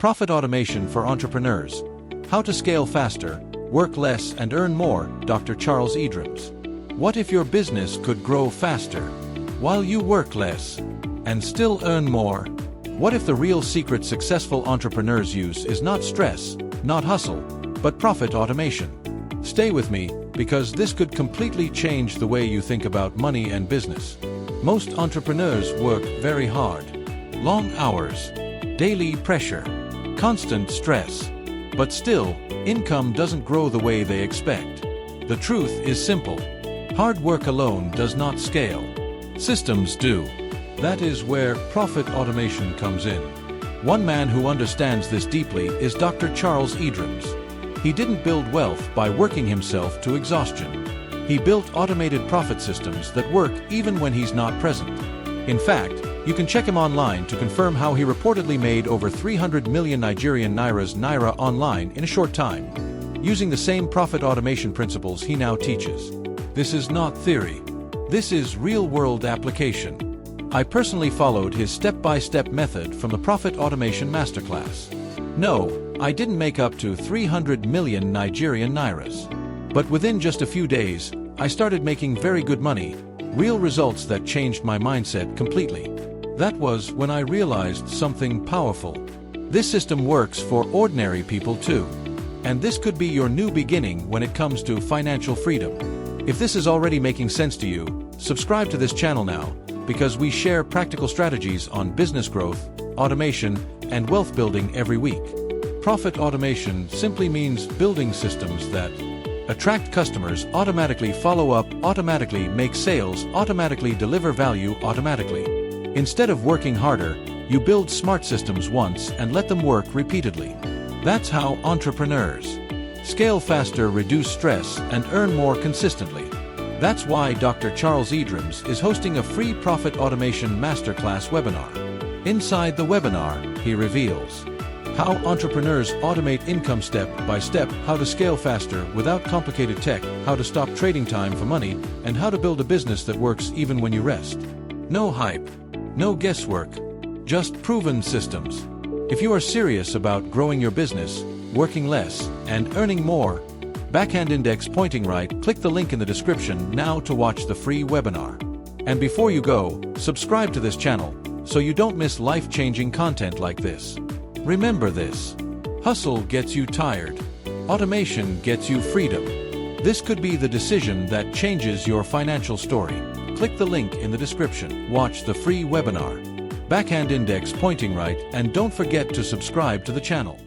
Profit Automation for Entrepreneurs. How to Scale Faster, Work Less and Earn More, Dr. Charles Edrims. What if your business could grow faster, while you work less, and still earn more? What if the real secret successful entrepreneurs use is not stress, not hustle, but profit automation? Stay with me, because this could completely change the way you think about money and business. Most entrepreneurs work very hard. Long hours, daily pressure, constant stress. But still, income doesn't grow the way they expect. The truth is simple. Hard work alone does not scale. Systems do. That is where profit automation comes in. One man who understands this deeply is Dr. Charles Edrims. He didn't build wealth by working himself to exhaustion. He built automated profit systems that work even when he's not present. In fact, you can check him online to confirm how he reportedly made over 300 million Nigerian naira online in a short time, using the same profit automation principles he now teaches. This is not theory. This is real-world application. I personally followed his step-by-step method from the Profit Automation Masterclass. No, I didn't make up to 300 million Nigerian nairas. But within just a few days, I started making very good money, real results that changed my mindset completely. That was when I realized something powerful. This system works for ordinary people too. And this could be your new beginning when it comes to financial freedom. If this is already making sense to you, subscribe to this channel now, because we share practical strategies on business growth, automation, and wealth building every week. Profit automation simply means building systems that attract customers, automatically follow up, automatically make sales, automatically deliver value automatically. Instead of working harder, you build smart systems once and let them work repeatedly. That's how entrepreneurs scale faster, reduce stress, and earn more consistently. That's why Dr. Charles Edrims is hosting a free Profit Automation Masterclass webinar. Inside the webinar, he reveals how entrepreneurs automate income step by step, how to scale faster without complicated tech, how to stop trading time for money, and how to build a business that works even when you rest. No hype, no guesswork, just proven systems. If you are serious about growing your business, working less, and earning more, backhand index pointing right, click the link in the description now to watch the free webinar. And before you go, subscribe to this channel so you don't miss life-changing content like this. Remember this: hustle gets you tired, automation gets you freedom. This could be the decision that changes your financial story. Click the link in the description, watch the free webinar, backhand index pointing right, and don't forget to subscribe to the channel.